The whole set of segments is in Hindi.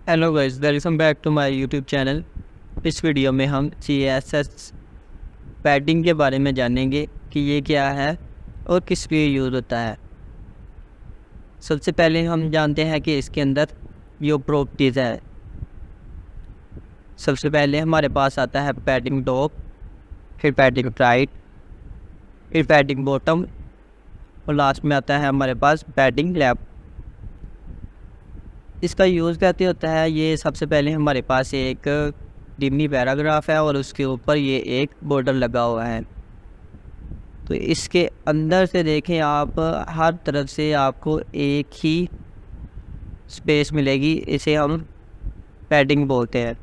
Hello guys, welcome back to my YouTube channel. इस वीडियो में हम CSS पैडिंग के बारे में जानेंगे कि ये क्या है और किस लिए यूज़ होता है। सबसे पहले हम जानते हैं कि इसके अंदर जो प्रॉपर्टीज़ है। सबसे पहले हमारे पास आता है पैडिंग टॉप, फिर पैडिंग राइट, फिर पैडिंग बॉटम और लास्ट में आता है हमारे पास पैडिंग लेफ्ट। इसका यूज़ कैसे होता है? ये सबसे पहले हमारे पास एक डिमनी पैराग्राफ है और उसके ऊपर ये एक बॉर्डर लगा हुआ है। तो इसके अंदर से देखें आप, हर तरफ से आपको एक ही स्पेस मिलेगी। इसे हम पैडिंग बोलते हैं।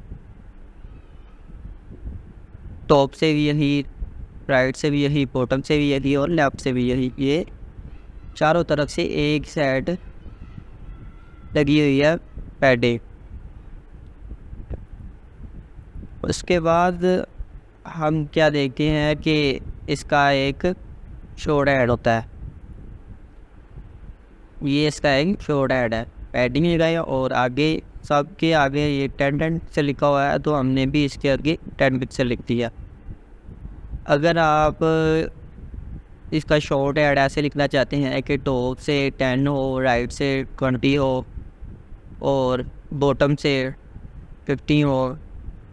टॉप से भी यही, राइट से भी यही, बॉटम से भी यही और लेफ्ट से भी यही। ये चारों तरफ से एक साइड लगी हुई है पैडिंग। उसके बाद हम क्या देखते हैं कि इसका एक शोर्ट हेड होता है। ये इसका एक शोर्ट हेड है, पैडिंग लगाई और आगे सबके आगे ये 10 से लिखा हुआ है, तो हमने भी इसके आगे 10 पिक्सल लिख दिया। अगर आप इसका शॉर्ट हेड ऐसे लिखना चाहते हैं कि टॉप से 10 हो, राइट से 20 हो और बॉटम से 50 हो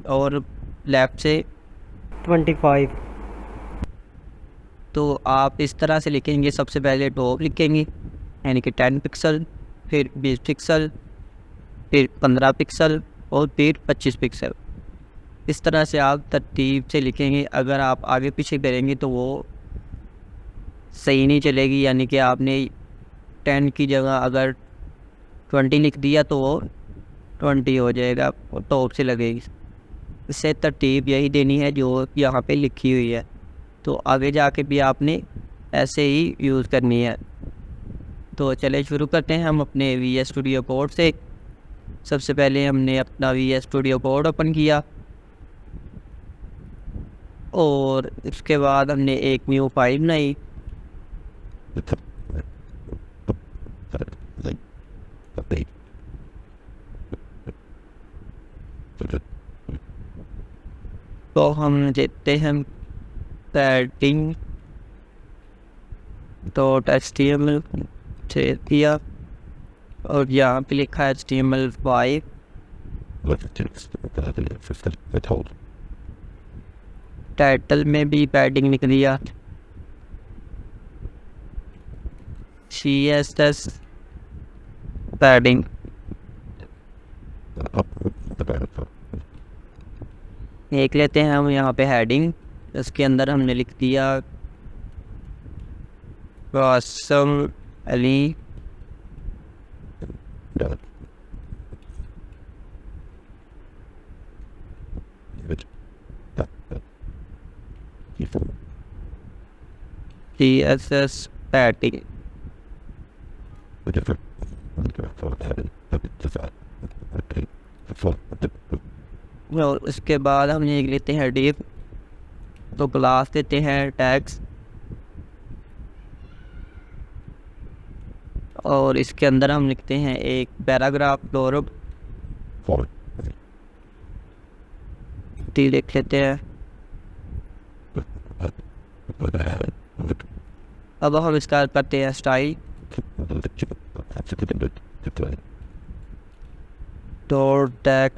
और लेफ़्ट से 25। तो आप इस तरह से लिखेंगे। सबसे पहले टॉप लिखेंगे यानी कि 10 पिक्सल, फिर 20 पिक्सल, फिर 15 पिक्सल और फिर 25 पिक्सल। इस तरह से आप तरतीब से लिखेंगे। अगर आप आगे पीछे करेंगे तो वो सही नहीं चलेगी, यानी कि आपने 10 की जगह अगर 20 लिख दिया तो वो 20 हो जाएगा और टॉप से लगेगी। इससे तरतीब यही देनी है जो यहाँ पे लिखी हुई है। तो आगे जाके भी आपने ऐसे ही यूज़ करनी है। तो चले शुरू करते हैं हम अपने VS स्टूडियो कोड से। सबसे पहले हमने अपना VS स्टूडियो कोड ओपन किया और उसके बाद हमने एक न्यू फाइल बनाई। तो हम देते हैं पैडिंग .html से किया और यहाँ पे लिखा है HTML5। टाइटल में भी पैडिंग लिख दिया। CSS padding. एक लेते हैं हम यहाँ पे हेडिंग, उसके अंदर हमने लिख दिया कासम अली CSS पैडिंग। और उसके बाद हम ये लेते हैं डिव, तो क्लास देते हैं टैग्स और इसके अंदर हम लिखते हैं एक पैराग्राफ डॉरब लिख लेते हैं। अब हम इसका करते हैं स्टाइल डॉट टैग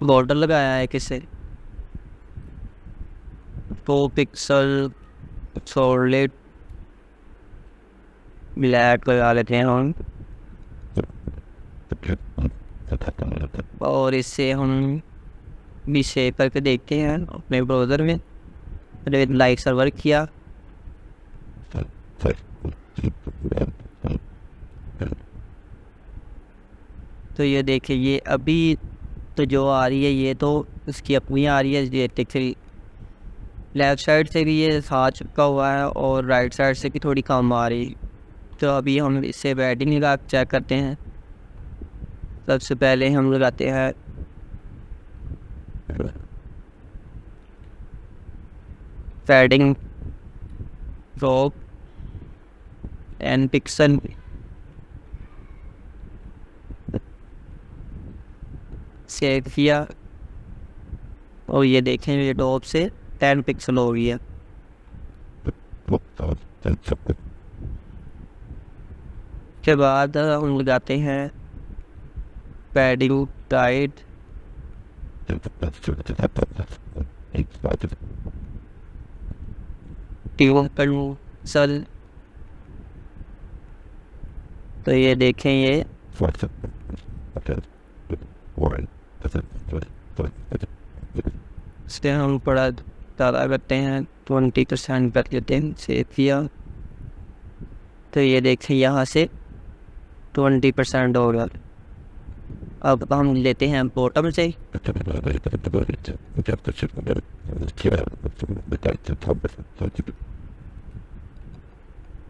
बॉर्डर लगाया है किससे 4 पिक्सल सॉलिड ब्लैक लगा लेते हैं हम और इससे हम भी सेव करके देखते हैं अपने ब्राउज़र में। मैंने लाइक सर्वर किया तो ये देखिए, ये अभी तो जो आ रही है ये तो उसकी अपनी आ रही है। ये देखिए लेफ़्ट साइड से भी ये साथ चिपका हुआ है और राइट साइड से भी थोड़ी कम आ रही। तो अभी हम इससे पैडिंग लगा चेक करते हैं। सबसे पहले हम लगाते हैं पैडिंग ड्रॉप 10 पिक्सल, सेव किया और ये देखें ये टॉप से 10 पिक्सल हो गई है। के बाद हम लगाते हैं पैडिंग टाइट, सल, तो ये देखें ये इससे हम बड़ा ज़्यादा करते हैं, 20% कर देते हैं, सेव किया तो ये देखें यहाँ से 20% हो गया। अब हम लेते हैं बॉटम से,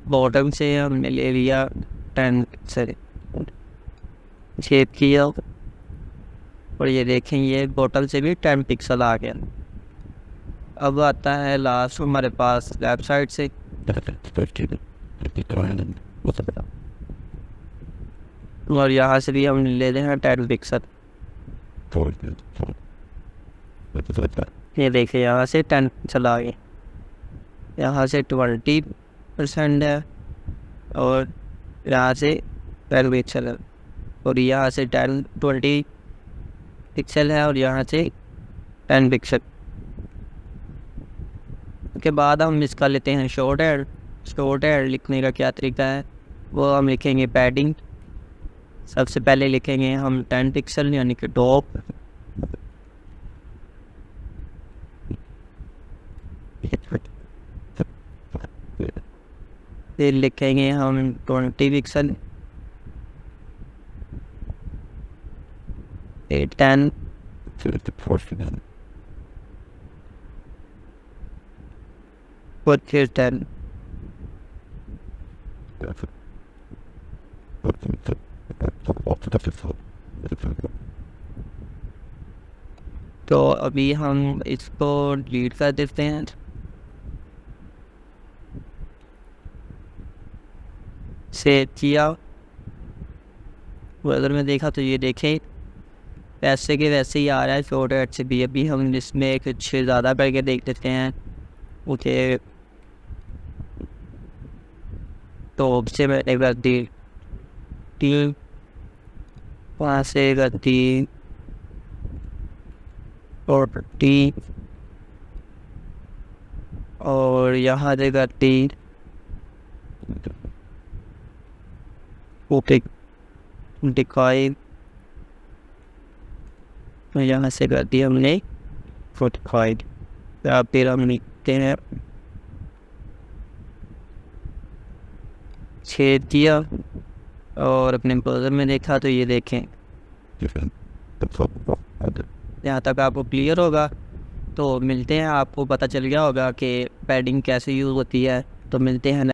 बॉटम से हमने ले लिया 10 पिक्सल, सेव किया और ये देखें ये बॉटम से भी 10 पिक्सल आ गया। अब आता है लास्ट हमारे पास लेफ्ट साइड से, और यहाँ से भी हम ले लें 10 पिक्सल, ये देखिए यहाँ से 10 पिक्सल आ गए, यहाँ से 20% है और यहाँ से 10 पिक्सल है, और यहाँ से 20 पिक्सल है और यहाँ से 10 पिक्सल। उसके बाद हम इसका लेते हैं शॉर्ट हेड। शॉर्ट हेड लिखने का क्या तरीका है, वो हम लिखेंगे पैडिंग, सबसे पहले लिखेंगे हम 10 पिक्सल यानी कि टॉप, फिर लिखेंगे हम 20 पिक्सल, 10, और फिर 10, तो अभी हम इसको डिलीट कर देते हैं। सेव किया, अगर में देखा तो ये देखें वैसे के वैसे ही आ रहा है शॉर्ट हेड से भी। अभी हम इसमें कुछ ज़्यादा करके देख लेते हैं, उसे टॉप से मैंने कर दी 3, वहाँ से कर दी 40 और यहाँ से कर दी 25, तो यहाँ से कर दिया हमने 45। तो फिर हम लिखते हैं छेद किया और अपने ब्राउज़र में देखा तो ये देखें यहाँ तक आपको क्लियर होगा। तो मिलते हैं, आपको पता चल गया होगा कि पैडिंग कैसे यूज़ होती है। तो मिलते हैं